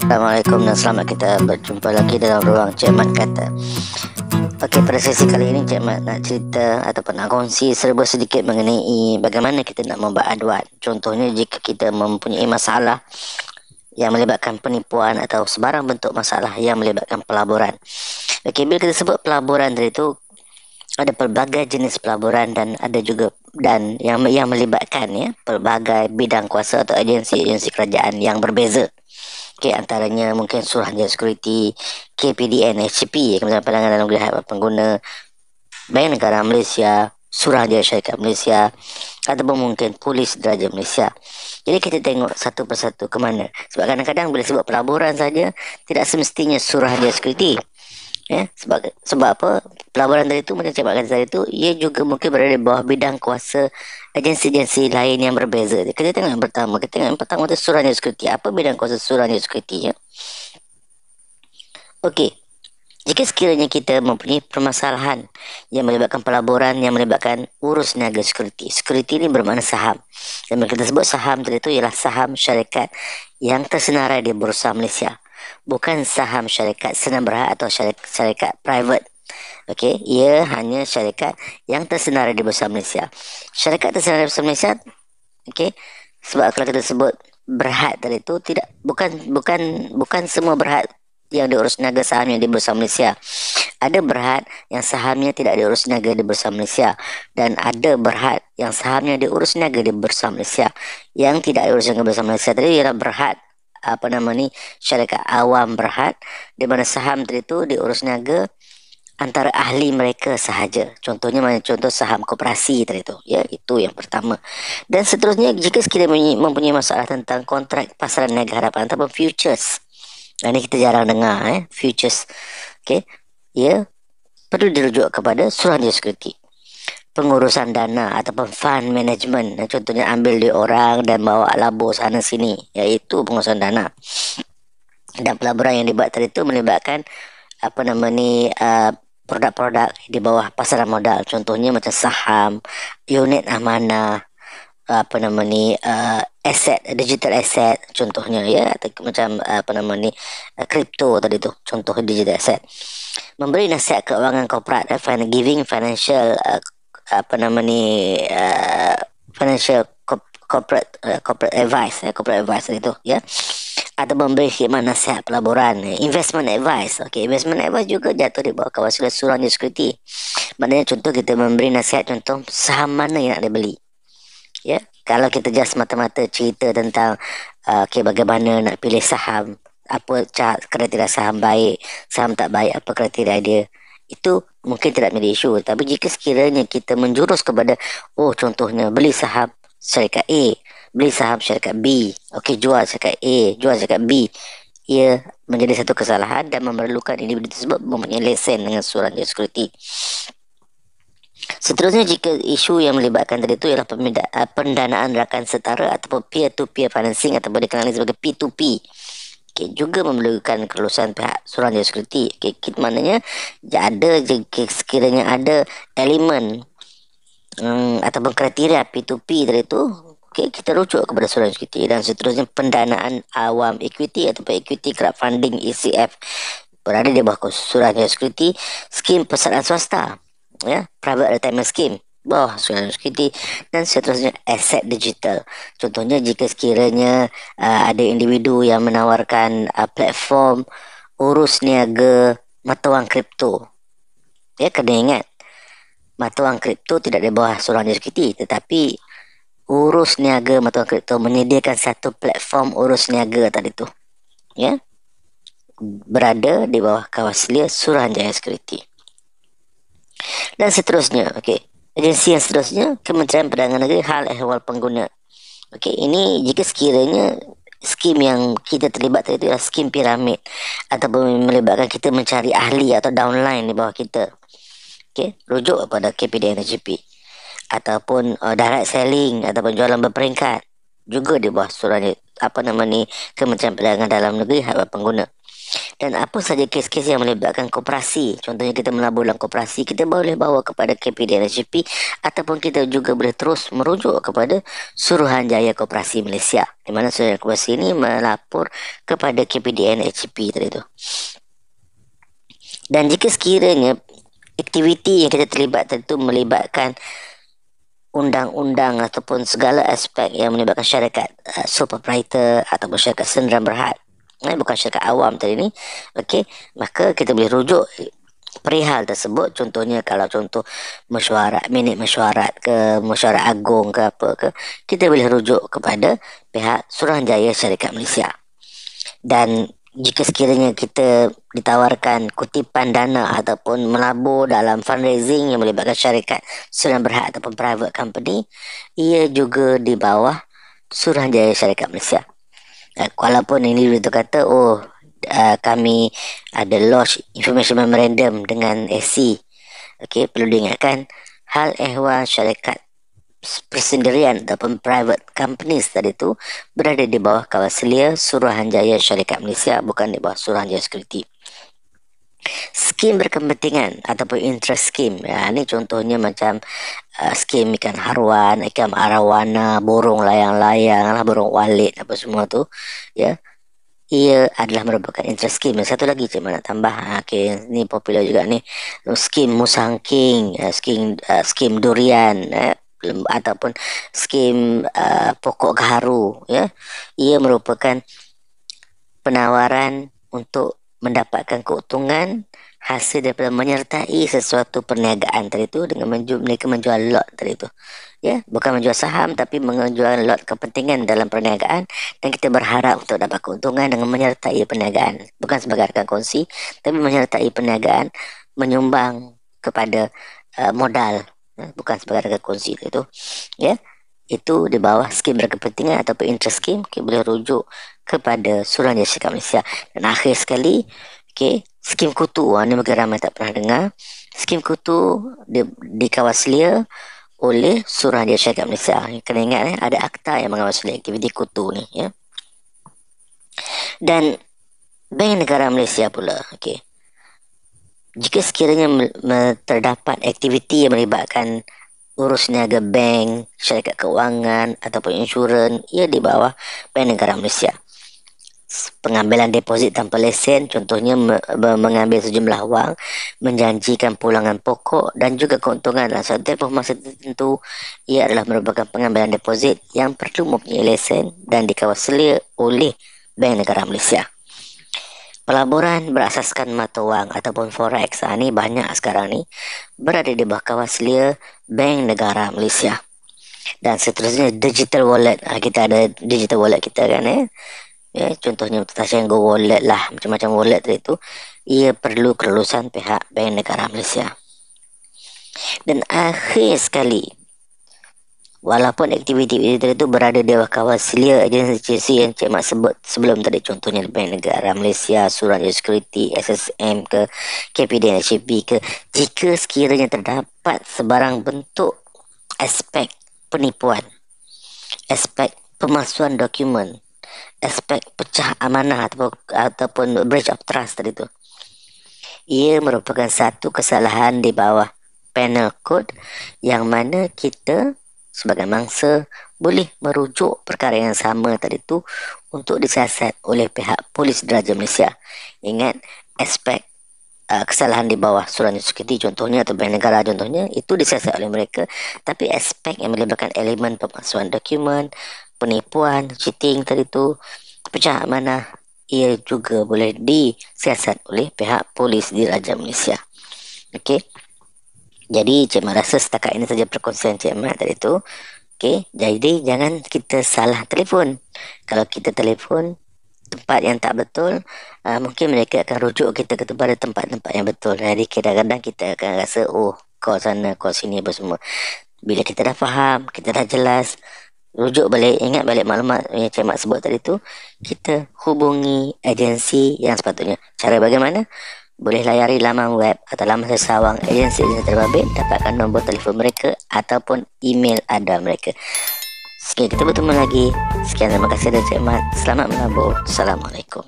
Assalamualaikum dan selamat kita berjumpa lagi dalam ruang Cik Mat Kata. Okey, pada sesi kali ini Cik Mat nak cerita ataupun nak kongsi serba sedikit mengenai bagaimana kita nak membuat aduan. Contohnya jika kita mempunyai masalah yang melibatkan penipuan atau sebarang bentuk masalah yang melibatkan pelaburan. Okey, bila kita sebut pelaburan tadi itu, ada pelbagai jenis pelaburan dan ada juga dan yang melibatkan pelbagai bidang kuasa atau agensi-agensi kerajaan yang berbeza. Okey, antaranya mungkin Suruhanjaya Security, KPDN, HCP, Kementerian Pandangan dan Negeri Hak Pengguna, Bank Negara Malaysia, Suruhanjaya Syarikat Malaysia, ataupun mungkin Polis Diraja Malaysia. Jadi kita tengok satu persatu ke mana. Sebab kadang-kadang bila sebut pelaburan saja, tidak semestinya Suruhanjaya Security. Sebab apa? Pelaburan tadi itu, macam Cik Mat kata tadi itu, ia juga mungkin berada di bawah bidang kuasa agensi-agensi lain yang berbeza. Kita tengok yang pertama itu Suruhanjaya Security. Apa bidang kuasa Suruhanjaya Security? Okey, jika sekiranya kita mempunyai permasalahan yang melibatkan pelaburan, yang melibatkan urus niaga security. Security ini bermakna saham. Dan bila kita sebut saham tadi itu ialah saham syarikat yang tersenarai di Bursa Malaysia. Bukan saham syarikat senam berhad atau syarikat private. Okey, ia hanya syarikat yang tersenarai di Bursa Malaysia. Syarikat tersenarai di Bursa Malaysia, okey, sebab kalau kita sebut berhad tadi itu bukan semua berhad yang diurus niaga sahamnya di Bursa Malaysia. Ada berhad yang sahamnya tidak diurus niaga di Bursa Malaysia dan ada berhad yang sahamnya diurus niaga di Bursa Malaysia. Yang tidak diurus niaga Bursa Malaysia tadi ialah berhad syarikat awam berhad, di mana saham tadi itu diurus niaga antara ahli mereka sahaja. Contohnya contoh saham koperasi tadi itu, itu yang pertama. Dan seterusnya, jika sekiranya mempunyai masalah tentang kontrak pasaran niaga harapan ataupun futures. Ini kita jarang dengar futures. Okey. Perlu dirujuk kepada Suruhanjaya Security. Pengurusan dana ataupun fund management, contohnya ambil di orang dan bawa labur sana sini, iaitu pengurusan dana. Dan pelaburan yang dibuat tadi itu melibatkan produk-produk di bawah pasaran modal, contohnya macam saham, unit amanah, aset, digital asset contohnya, atau macam kripto tadi tu, contoh digital asset. Memberi nasihat keuangan korporat, giving financial financial corporate advice, corporate advice itu, atau memberi khidmat nasihat pelaburan, investment advice. Okey, investment advice juga jatuh di bawah kawasan Suruhanjaya Security. Maknanya contoh kita memberi nasihat contoh saham mana yang nak dibeli. Kalau kita just mata-mata cerita tentang bagaimana nak pilih saham, apa kriteria saham baik, saham tak baik, apa kriteria dia, itu mungkin tidak menjadi isu. Tapi jika sekiranya kita menjurus kepada contohnya beli saham syarikat A, beli saham syarikat B, jual syarikat A, jual syarikat B, ia menjadi satu kesalahan dan memerlukan individu tersebut mempunyai lesen dengan Suruhanjaya Security. Seterusnya, jika isu yang melibatkan tadi itu ialah pendanaan rakan setara ataupun peer-to-peer financing ataupun dikenali sebagai P2P, juga memerlukan kelulusan pihak Suruhanjaya Security. Maknanya sekiranya ada elemen ataupun kriteria P2P tadi itu, kita rujuk kepada Suruhanjaya Security. Dan seterusnya, pendanaan awam equity ataupun equity crowdfunding ECF berada di bawah Suruhanjaya Security. Skim persediaan swasta, private retirement scheme, bawah Suruhanjaya Security. Dan seterusnya, aset digital. Contohnya jika sekiranya ada individu yang menawarkan platform urus niaga mata wang kripto, kena ingat mata wang kripto tidak di bawah Suruhanjaya Security, tetapi urus niaga mata wang kripto menyediakan satu platform urus niaga tadi tu, berada di bawah kawasan Suruhanjaya Security. Dan seterusnya, agensi yang seterusnya, Kementerian Perdagangan Negeri Hal Ehwal Pengguna. Ini jika sekiranya skim yang kita terlibat tadi itu adalah skim piramid ataupun melibatkan kita mencari ahli atau downline di bawah kita, rujuk kepada KPDN HGP. Ataupun direct selling ataupun jualan berperingkat, juga di bawah Kementerian Perdagangan Dalam Negeri Hak Pengguna. Dan apa saja kes-kes yang melibatkan koperasi, contohnya kita melabur dalam koperasi, kita boleh bawa kepada KPDN HCP ataupun kita juga boleh terus merujuk kepada Suruhanjaya Koperasi Malaysia, di mana Suruhanjaya Koperasi ini melapor kepada KPDN HCP tadi tu. Dan jika sekiranya aktiviti yang kita terlibat tentu melibatkan undang-undang ataupun segala aspek yang melibatkan syarikat sole proprietor ataupun syarikat sendirian berhad, bukan syarikat awam tadi ni, okey, maka kita boleh rujuk perihal tersebut. Contohnya kalau contoh mesyuarat, minit mesyuarat ke mesyuarat agung ke apa ke, kita boleh rujuk kepada pihak Suruhanjaya Syarikat Malaysia. Dan jika sekiranya kita ditawarkan kutipan dana ataupun melabur dalam fundraising yang melibatkan syarikat sendirian berhad ataupun private company, ia juga di bawah Suruhanjaya Syarikat Malaysia. Walaupun ini itu kata kami ada lodge information memorandum dengan SC. Okey, perlu diingatkan hal ehwal syarikat persendirian ataupun private companies tadi tu berada di bawah kawasan Suruhanjaya Syarikat Malaysia, bukan di bawah Suruhanjaya Security. Skim berkepentingan ataupun interest scheme, ni contohnya macam skim ikan haruan, ikan arawana, burung layang-layang, burung walit, apa semua tu, ya. Ia adalah merupakan interest scheme. Satu lagi cik nak tambah, okay, ni popular juga ni, skim musangking, skim durian, ataupun skim pokok gaharu, ya. Ia merupakan penawaran untuk mendapatkan keuntungan hasil daripada menyertai sesuatu perniagaan tadi tu dengan mereka menjual lot tadi tu, ya, bukan menjual saham tapi menjual lot kepentingan dalam perniagaan, dan kita berharap untuk dapat keuntungan dengan menyertai perniagaan, bukan sebagai rekan kongsi tapi menyertai perniagaan, menyumbang kepada modal, bukan sebagai rekan kongsi itu, ya. Itu di bawah skim berkepentingan ataupun interest scheme, kita boleh rujuk kepada Suruhanjaya Syarikat Malaysia. Dan akhir sekali, skim kutu, ni mungkin ramai tak pernah dengar. Skim kutu dikawal oleh Suruhanjaya Syarikat Malaysia. Kena ingat, ada akta yang mengawal aktiviti kutu ni, ya. Dan Bank Negara Malaysia pula, jika sekiranya terdapat aktiviti yang melibatkan urus niaga bank, syarikat kewangan ataupun insurans, ia di bawah Bank Negara Malaysia. Pengambilan deposit tanpa lesen, contohnya mengambil sejumlah wang, menjanjikan pulangan pokok dan juga keuntungan dalam satu tempoh masa tertentu, ia adalah merupakan pengambilan deposit yang perlu mempunyai lesen dan dikawal selia oleh Bank Negara Malaysia. Pelaburan berasaskan mata wang ataupun forex, ni banyak sekarang ni berada di bawah kawal selia Bank Negara Malaysia. Dan seterusnya digital wallet, kita ada digital wallet kita kan, ya, contohnya Tashengo wallet lah, macam-macam wallet tadi tu, ia perlu kelulusan pihak Bank Negara Malaysia. Dan akhir sekali, walaupun aktiviti itu berada di bawah kawal selia agensi yang Cik Mat sebut sebelum tadi, contohnya Bank Negara Malaysia, Suruhanjaya Security, SSM ke, KPDN HCP ke, jika sekiranya terdapat sebarang bentuk aspek penipuan, aspek pemalsuan dokumen, aspek pecah amanah ataupun breach of trust tadi tu, ia merupakan satu kesalahan di bawah penal code yang mana kita sebagai mangsa boleh merujuk perkara yang sama tadi tu untuk disiasat oleh pihak Polis Diraja Malaysia. Ingat, aspek kesalahan di bawah Suruhanjaya Security contohnya atau Bank Negara contohnya, itu disiasat oleh mereka, tapi aspek yang melibatkan elemen pemalsuan dokumen, penipuan, cheating tadi tu, pecah amanah, ia juga boleh disiasat oleh pihak Polis Diraja Malaysia. Okey. Jadi Cik Mat rasa setakat ini saja perkongsian Cik Mat tadi tu. Jadi jangan kita salah telefon. Kalau kita telefon tempat yang tak betul, mungkin mereka akan rujuk kita kepada tempat-tempat yang betul. Jadi kadang-kadang kita akan rasa, call sana, call sini apa semua. Bila kita dah faham, kita dah jelas, rujuk balik, ingat balik maklumat yang Cik Mat sebut tadi tu, kita hubungi agensi yang sepatutnya. Cara bagaimana? Boleh layari laman web atau laman sesawang agensi terbabit, dapatkan nombor telefon mereka ataupun email ada mereka. Sekian, kita bertemu lagi. Sekian, terima kasih dari Cik Mat. Selamat melabur. Assalamualaikum.